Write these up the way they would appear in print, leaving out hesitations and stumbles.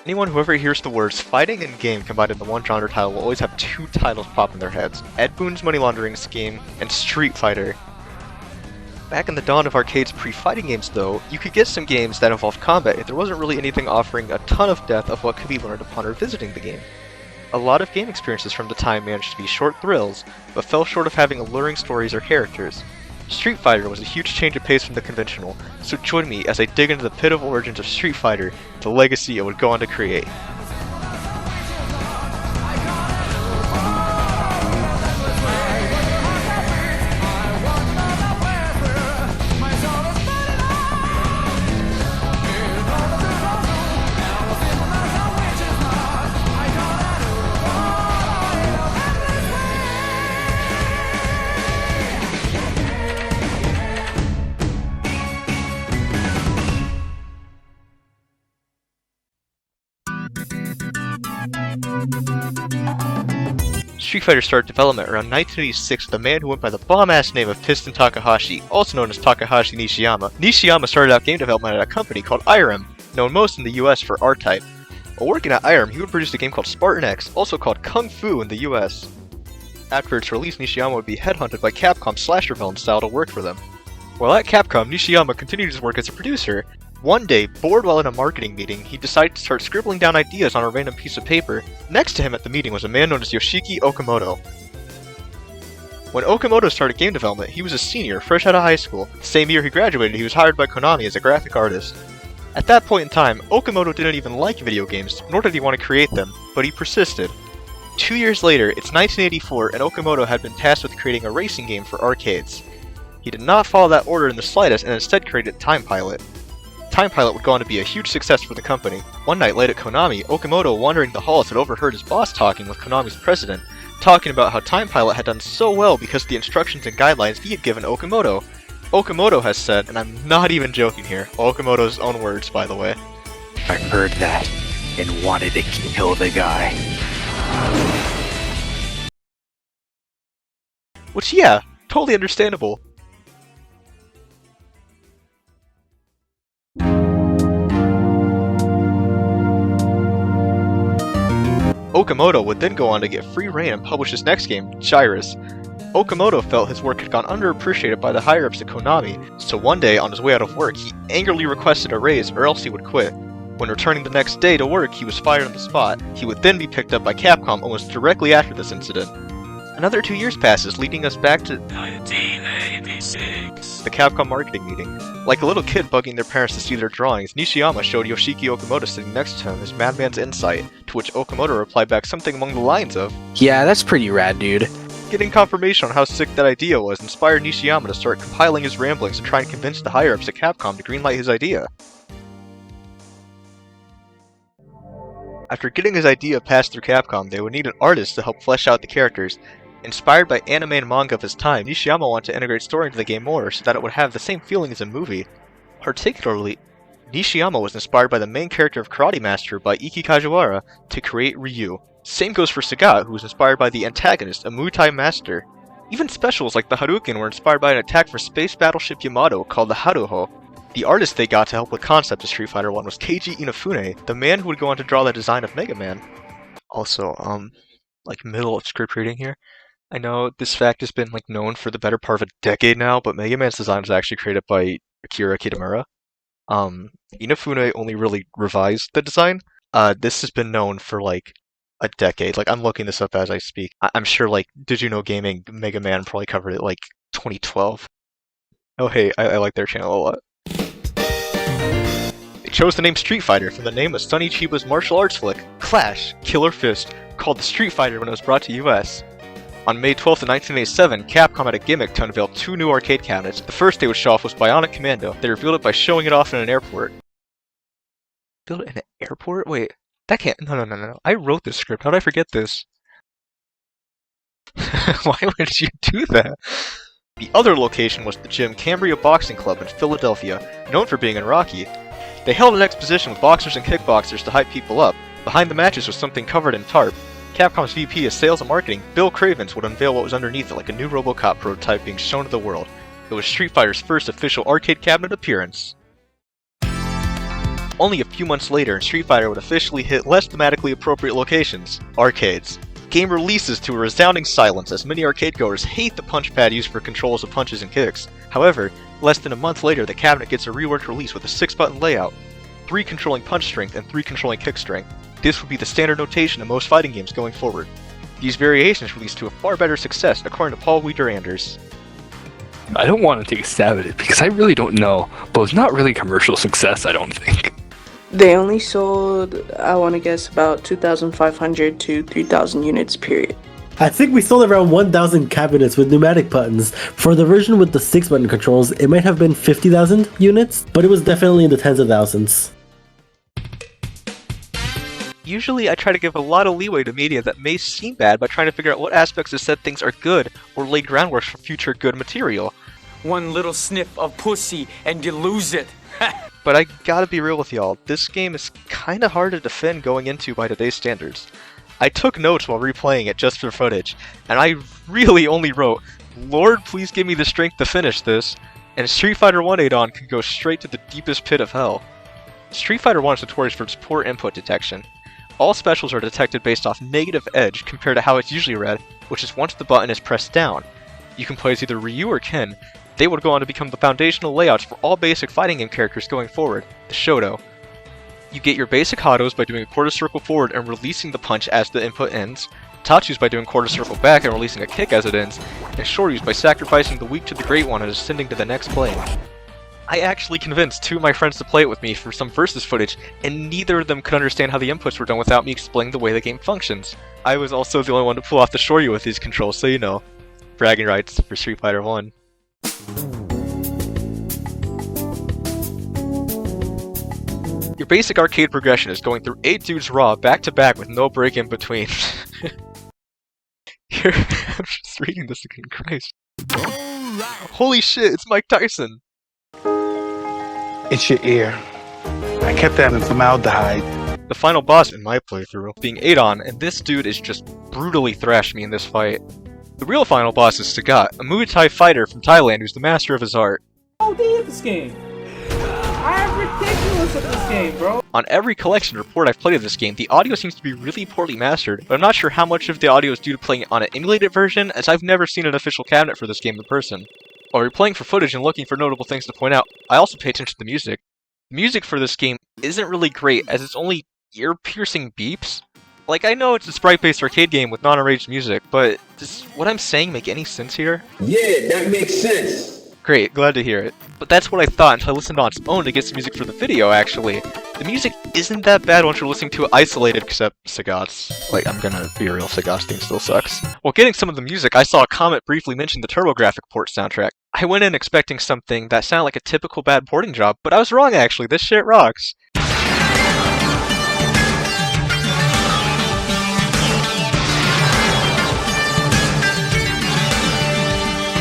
Anyone who ever hears the words fighting and game combined into one genre title will always have two titles pop in their heads: Ed Boon's money laundering scheme and Street Fighter. Back in the dawn of arcades pre-fighting games though, you could get some games that involved combat if there wasn't really anything offering a ton of depth of what could be learned upon revisiting the game. A lot of game experiences from the time managed to be short thrills, but fell short of having alluring stories or characters. Street Fighter was a huge change of pace from the conventional, so join me as I dig into the pit of origins of Street Fighter, the legacy it would go on to create. Street Fighter started development around 1986 with a man who went by the bomb-ass name of Piston Takahashi, also known as Takahashi Nishiyama. Nishiyama started out game development at a company called IREM, known most in the US for R-Type. While working at IREM, he would produce a game called Spartan X, also called Kung Fu in the US. After its release, Nishiyama would be headhunted by Capcom slasher villain style to work for them. While at Capcom, Nishiyama continued his work as a producer. One day, bored while in a marketing meeting, he decided to start scribbling down ideas on a random piece of paper. Next to him at the meeting was a man known as Yoshiki Okamoto. When Okamoto started game development, he was a senior, fresh out of high school. The same year he graduated, he was hired by Konami as a graphic artist. At that point in time, Okamoto didn't even like video games, nor did he want to create them, but he persisted. 2 years later, it's 1984, and Okamoto had been tasked with creating a racing game for arcades. He did not follow that order in the slightest and instead created Time Pilot. Time Pilot would go on to be a huge success for the company. One night late at Konami, Okamoto wandering the halls had overheard his boss talking with Konami's president, talking about how Time Pilot had done so well because of the instructions and guidelines he had given Okamoto. Okamoto has said, and I'm not even joking here, Okamoto's own words by the way, I heard that and wanted to kill the guy. which yeah, totally understandable. Okamoto would then go on to get free reign and publish his next game, Gyrus. Okamoto felt his work had gone underappreciated by the higher-ups at Konami, so one day on his way out of work he angrily requested a raise or else he would quit. When returning the next day to work, he was fired on the spot. He would then be picked up by Capcom almost directly after this incident. Another 2 years passes, leading us back to 1986, the Capcom marketing meeting. Like a little kid bugging their parents to see their drawings, Nishiyama showed Yoshiki Okamoto sitting next to him his madman's insight, to which Okamoto replied back something along the lines of, Yeah, that's pretty rad, dude. Getting confirmation on how sick that idea was inspired Nishiyama to start compiling his ramblings and try and convince the higher-ups at Capcom to greenlight his idea. After getting his idea passed through Capcom, they would need an artist to help flesh out the characters. Inspired by anime and manga of his time, Nishiyama wanted to integrate story into the game more so that it would have the same feeling as a movie. Particularly, Nishiyama was inspired by the main character of Karate Master by Iki Kajiwara to create Ryu. Same goes for Sagat, who was inspired by the antagonist, a Muay Thai master. Even specials like the Hadouken were inspired by an attack for Space Battleship Yamato called the Haruho. The artist they got to help with concept of Street Fighter 1 was Keiji Inafune, the man who would go on to draw the design of Mega Man. Also, like middle of script reading here. I know this fact has been known for the better part of a decade now, but Mega Man's design was actually created by Akira Kitamura. Inafune only really revised the design. This has been known for a decade. I'm looking this up as I speak. I'm sure Did You Know Gaming Mega Man probably covered it 2012. Oh hey, I like their channel a lot. They chose the name Street Fighter from the name of Sonny Chiba's martial arts flick, Clash, Killer Fist, called the Street Fighter when it was brought to US. On May 12th of 1987, Capcom had a gimmick to unveil 2 new arcade cabinets. The first they would show off was Bionic Commando. They revealed it by showing it off in an airport. Build it in an airport? Wait, that can't. No. I wrote this script. How did I forget this? Why would you do that? The other location was the gym Cambria Boxing Club in Philadelphia, known for being in Rocky. They held an exposition with boxers and kickboxers to hype people up. Behind the matches was something covered in tarp. Capcom's VP of Sales and Marketing, Bill Cravens, would unveil what was underneath it like a new RoboCop prototype being shown to the world. It was Street Fighter's first official arcade cabinet appearance. Only a few months later, Street Fighter would officially hit less thematically appropriate locations, arcades. The game releases to a resounding silence as many arcade goers hate the punch pad used for controls of punches and kicks. However, less than a month later, the cabinet gets a reworked release with a 6-button layout, 3 controlling punch strength and 3 controlling kick strength. This would be the standard notation in most fighting games going forward. These variations released to a far better success according to Paul Wieder-Anders. I don't want to take a stab at it because I really don't know, but it's not really commercial success, I don't think. They only sold, I want to guess, about 2,500 to 3,000 units, period. I think we sold around 1,000 cabinets with pneumatic buttons. For the version with the 6-button controls, it might have been 50,000 units, but it was definitely in the tens of thousands. Usually I try to give a lot of leeway to media that may seem bad by trying to figure out what aspects of said things are good or lay groundwork for future good material. One little sniff of pussy and you lose it. But I gotta be real with y'all, this game is kinda hard to defend going into by today's standards. I took notes while replaying it just for footage, and I really only wrote, "Lord, please give me the strength to finish this," and Street Fighter 1 Adon could go straight to the deepest pit of hell. Street Fighter 1 is notorious for its poor input detection. All specials are detected based off negative edge compared to how it's usually read, which is once the button is pressed down. You can play as either Ryu or Ken. They would go on to become the foundational layouts for all basic fighting game characters going forward, the Shoto. You get your basic Hatos by doing a quarter circle forward and releasing the punch as the input ends, Tatsus by doing quarter circle back and releasing a kick as it ends, and Shoryus by sacrificing the weak to the great one and ascending to the next plane. I actually convinced 2 of my friends to play it with me for some versus footage, and neither of them could understand how the inputs were done without me explaining the way the game functions. I was also the only one to pull off the Shoryu with these controls, so you know. Bragging rights for Street Fighter 1. Your basic arcade progression is going through 8 dudes raw back to back with no break in between. Here, I'm just reading this again, Christ. Holy shit, it's Mike Tyson! It's your ear. I kept that in formaldehyde. The final boss in my playthrough being Adon, and this dude is just brutally thrashed me in this fight. The real final boss is Sagat, a Muay Thai fighter from Thailand who's the master of his art. OD at this game. I'm ridiculous at this game, bro. On every collection report I've played of this game, the audio seems to be really poorly mastered, but I'm not sure how much of the audio is due to playing it on an emulated version, as I've never seen an official cabinet for this game in person. While replaying for footage and looking for notable things to point out, I also pay attention to the music. The music for this game isn't really great, as it's only ear-piercing beeps. Like, I know it's a sprite-based arcade game with non-arranged music, but does what I'm saying make any sense here? Yeah, that makes sense. Great, glad to hear it. But that's what I thought until I listened on its own to get some music for the video, actually. The music isn't that bad once you're listening to it isolated, except Sagat's. Like, I'm gonna be real, Sagat's theme still sucks. While getting some of the music, I saw a comment briefly mention the TurboGrafx port soundtrack. I went in expecting something that sounded like a typical bad porting job, but I was wrong actually, this shit rocks.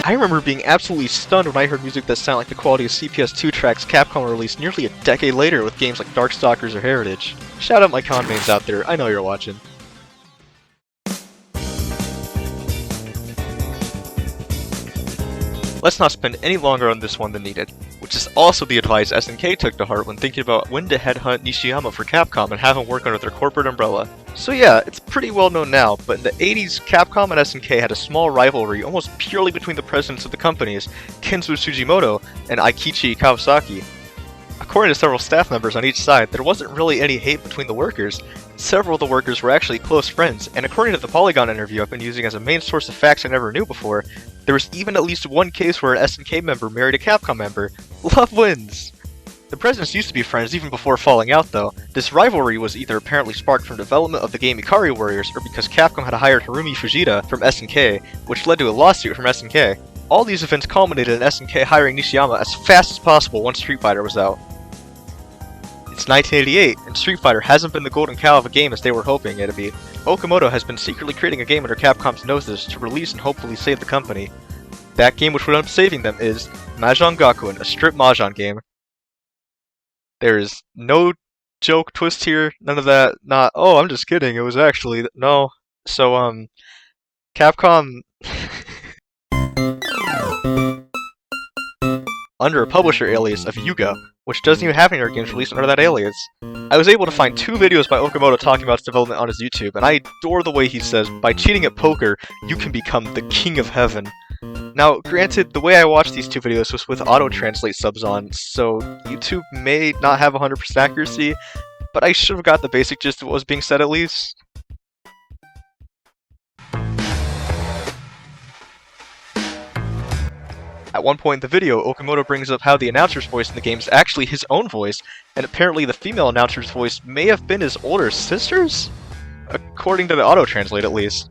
I remember being absolutely stunned when I heard music that sounded like the quality of CPS2 tracks Capcom released nearly a decade later with games like Darkstalkers or Heritage. Shout out my con mains out there, I know you're watching. Let's not spend any longer on this one than needed, which is also the advice SNK took to heart when thinking about when to headhunt Nishiyama for Capcom and have him work under their corporate umbrella. So yeah, it's pretty well known now, but in the 80s, Capcom and SNK had a small rivalry almost purely between the presidents of the companies, Kenzo Sugimoto and Aikichi Kawasaki. According to several staff members on each side, there wasn't really any hate between the workers. Several of the workers were actually close friends, and according to the Polygon interview I've been using as a main source of facts I never knew before, there was even at least one case where an SNK member married a Capcom member. Love wins! The presidents used to be friends even before falling out though. This rivalry was either apparently sparked from development of the game Ikari Warriors, or because Capcom had hired Harumi Fujita from SNK, which led to a lawsuit from SNK. All these events culminated in SNK hiring Nishiyama as fast as possible once Street Fighter was out. It's 1988, and Street Fighter hasn't been the golden cow of a game as they were hoping it'd be. Okamoto has been secretly creating a game under Capcom's noses to release and hopefully save the company. That game which would end up saving them is Mahjong Gakuen, a strip Mahjong game. There is no joke twist here, none of that, not, oh, I'm just kidding, it was actually, no. So, Capcom under a publisher alias of Yuga, which doesn't even have any other games released under that alias. I was able to find 2 videos by Okamoto talking about its development on his YouTube, and I adore the way he says, by cheating at poker, you can become the king of heaven. Now, granted, the way I watched these 2 videos was with auto-translate subs on, so YouTube may not have 100% accuracy, but I should have got the basic gist of what was being said at least. At one point in the video, Okamoto brings up how the announcer's voice in the game is actually his own voice, and apparently the female announcer's voice may have been his older sister's? According to the auto-translate at least.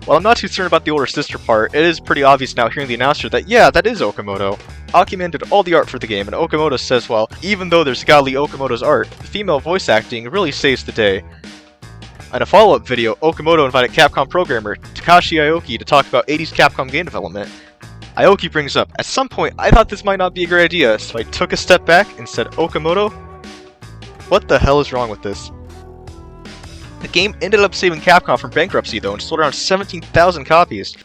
While I'm not too concerned about the older sister part, it is pretty obvious now hearing the announcer that yeah, that is Okamoto. Akiman did all the art for the game, and Okamoto says, well, even though there's godly Okamoto's art, the female voice acting really saves the day. In a follow-up video, Okamoto invited Capcom programmer Takashi Aoki to talk about 80s Capcom game development. Aoki brings up, at some point I thought this might not be a great idea, so I took a step back and said, Okamoto, what the hell is wrong with this? The game ended up saving Capcom from bankruptcy though and sold around 17,000 copies.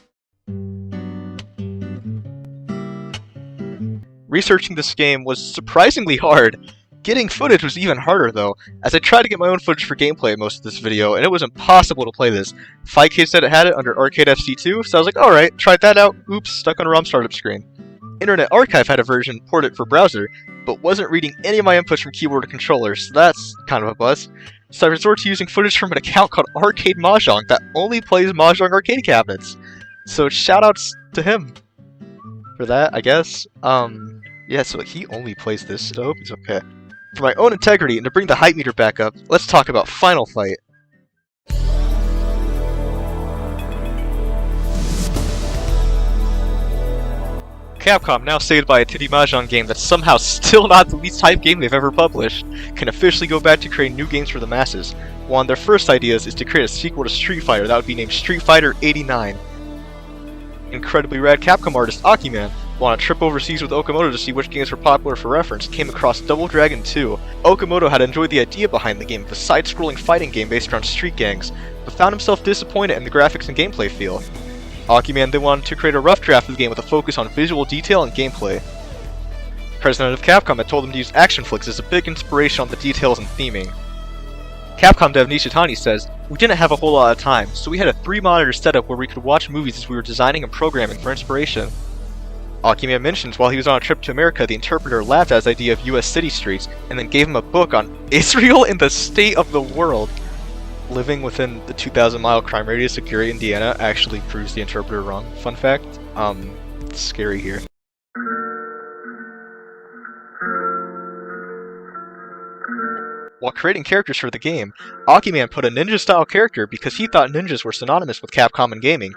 Researching this game was surprisingly hard. Getting footage was even harder though, as I tried to get my own footage for gameplay most of this video, and it was impossible to play this. 5K said it had it under Arcade FC2, so I was like, alright, tried that out, oops, stuck on a ROM startup screen. Internet Archive had a version ported for browser, but wasn't reading any of my inputs from keyboard or controller, so that's kind of a bust. So I resort to using footage from an account called Arcade Mahjong that only plays Mahjong arcade cabinets. So shoutouts to him for that, I guess. Yeah, so he only plays this, so I hope he's okay. For my own integrity, and to bring the hype meter back up, let's talk about Final Fight. Capcom, now saved by a titty mahjong game that's somehow still not the least hype game they've ever published, can officially go back to creating new games for the masses. One of their first ideas is to create a sequel to Street Fighter that would be named Street Fighter 89. Incredibly rad Capcom artist Akiman, while on a trip overseas with Okamoto to see which games were popular for reference, came across Double Dragon 2. Okamoto had enjoyed the idea behind the game of a side-scrolling fighting game based around street gangs, but found himself disappointed in the graphics and gameplay feel. Akiman then wanted to create a rough draft of the game with a focus on visual detail and gameplay. President of Capcom had told him to use action flicks as a big inspiration on the details and theming. Capcom dev Nishitani says, we didn't have a whole lot of time, so we had a 3-monitor setup where we could watch movies as we were designing and programming for inspiration. Akiman mentions while he was on a trip to America, the interpreter laughed at his idea of US city streets, and then gave him a book on Israel and the state of the world. Living within the 2,000-mile crime radius of Gary, Indiana actually proves the interpreter wrong. Fun fact, it's scary here. While creating characters for the game, Akiman put a ninja-style character because he thought ninjas were synonymous with Capcom and gaming.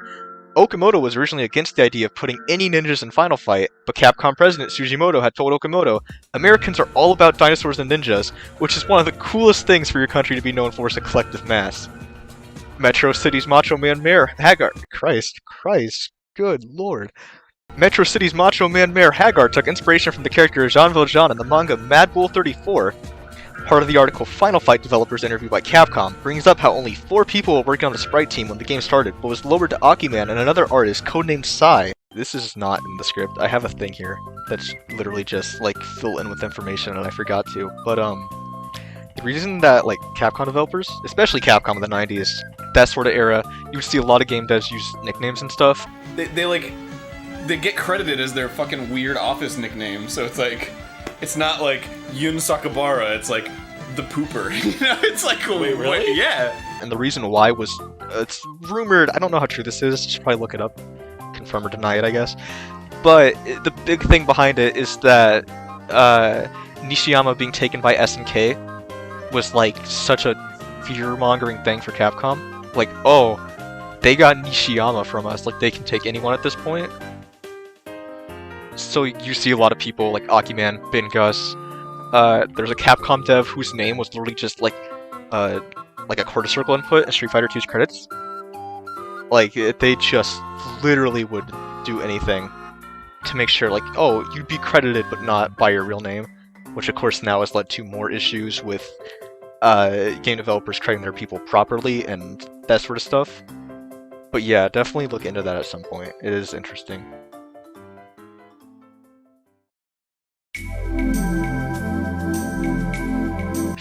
Okamoto was originally against the idea of putting any ninjas in Final Fight, but Capcom president Sujimoto had told Okamoto, Americans are all about dinosaurs and ninjas, which is one of the coolest things for your country to be known for as a collective mass. Metro City's Macho Man Mayor Hagar, Christ, good lord. Metro City's Macho Man Mayor Hagar took inspiration from the character Jean Valjean in the manga Mad Bull 34. Part of the article Final Fight Developers Interview by Capcom brings up how only 4 people were working on the sprite team when the game started, but was lowered to Akiman and another artist codenamed Sai. This is not in the script. I have a thing here that's literally just like fill in with information and I forgot to. But the reason that like Capcom developers, especially Capcom in the 90s, that sort of era, you would see a lot of game devs use nicknames and stuff. They get credited as their fucking weird office nickname, so it's like, it's not like Yun Sakabara, it's like the pooper. You know, it's like, wait, really? Yeah. And the reason why was, it's rumored, I don't know how true this is, just probably look it up, confirm or deny it, I guess. But the big thing behind it is that Nishiyama being taken by SNK was like such a fear-mongering thing for Capcom. Like, oh, they got Nishiyama from us, like they can take anyone at this point. So you see a lot of people like Akiman, Bin Gus. There's a Capcom dev whose name was literally just like a quarter circle input in Street Fighter 2's credits. Like they just literally would do anything to make sure, like, oh, you'd be credited but not by your real name, which of course now has led to more issues with game developers crediting their people properly and that sort of stuff. But yeah, definitely look into that at some point. It is interesting.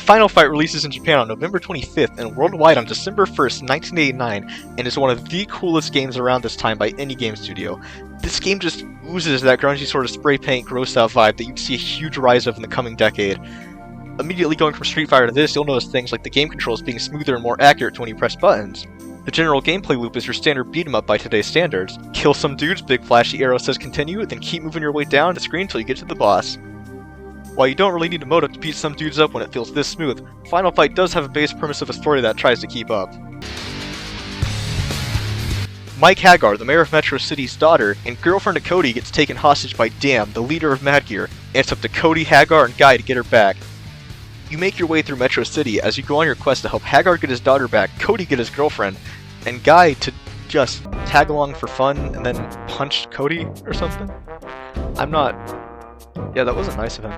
Final Fight releases in Japan on November 25th and worldwide on December 1st, 1989, and is one of the coolest games around this time by any game studio. This game just oozes that grungy sort of spray paint, gross out vibe that you'd see a huge rise of in the coming decade. Immediately going from Street Fighter to this, you'll notice things like the game controls being smoother and more accurate to when you press buttons. The general gameplay loop is your standard beat 'em up by today's standards. Kill some dudes, big flashy arrow says continue, then keep moving your way down the screen until you get to the boss. While you don't really need a motive to beat some dudes up when it feels this smooth, Final Fight does have a base premise of a story that tries to keep up. Mike Hagar, the mayor of Metro City's daughter, and girlfriend of Cody gets taken hostage by Dam, the leader of Mad Gear, and it's up to Cody, Hagar, and Guy to get her back. You make your way through Metro City as you go on your quest to help Hagar get his daughter back, Cody get his girlfriend, and Guy to just tag along for fun and then punch Cody or something. Yeah, that wasn't nice of him.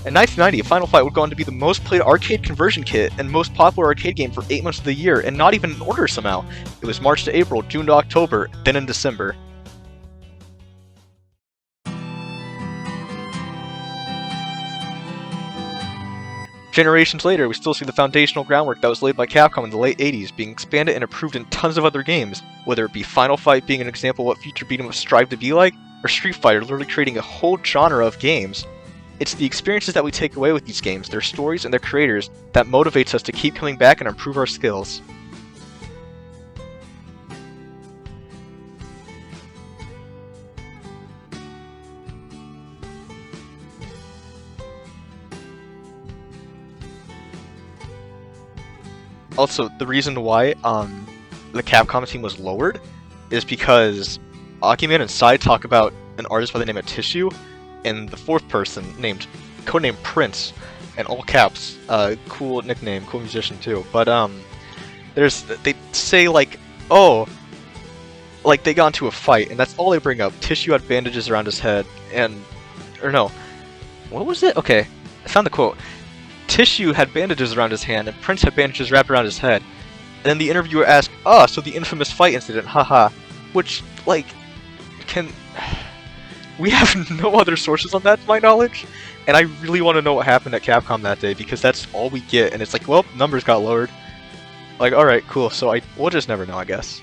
In 1990, Final Fight would go on to be the most played arcade conversion kit and most popular arcade game for 8 months of the year, and not even in order somehow. It was March to April, June to October, then in December. Generations later, we still see the foundational groundwork that was laid by Capcom in the late 80s being expanded and improved in tons of other games, whether it be Final Fight being an example of what future beat 'em ups strive to be like, or Street Fighter literally creating a whole genre of games. It's the experiences that we take away with these games, their stories and their creators, that motivates us to keep coming back and improve our skills. Also, the reason why the Capcom team was lowered is because Akiman and Sai talk about an artist by the name of Tissue, and the fourth person codenamed Prince, and all caps, cool nickname, cool musician too. But they say like, oh, like they got into a fight, and that's all they bring up. Tissue had bandages around his head, or no, what was it? Okay, I found the quote. Tissue had bandages around his hand, and Prince had bandages wrapped around his head. And then the interviewer asked, so the infamous fight incident, haha. Which, like, we have no other sources on that, to my knowledge, and I really want to know what happened at Capcom that day, because that's all we get, and it's like, well, numbers got lowered. Like, alright, cool, so we'll just never know, I guess.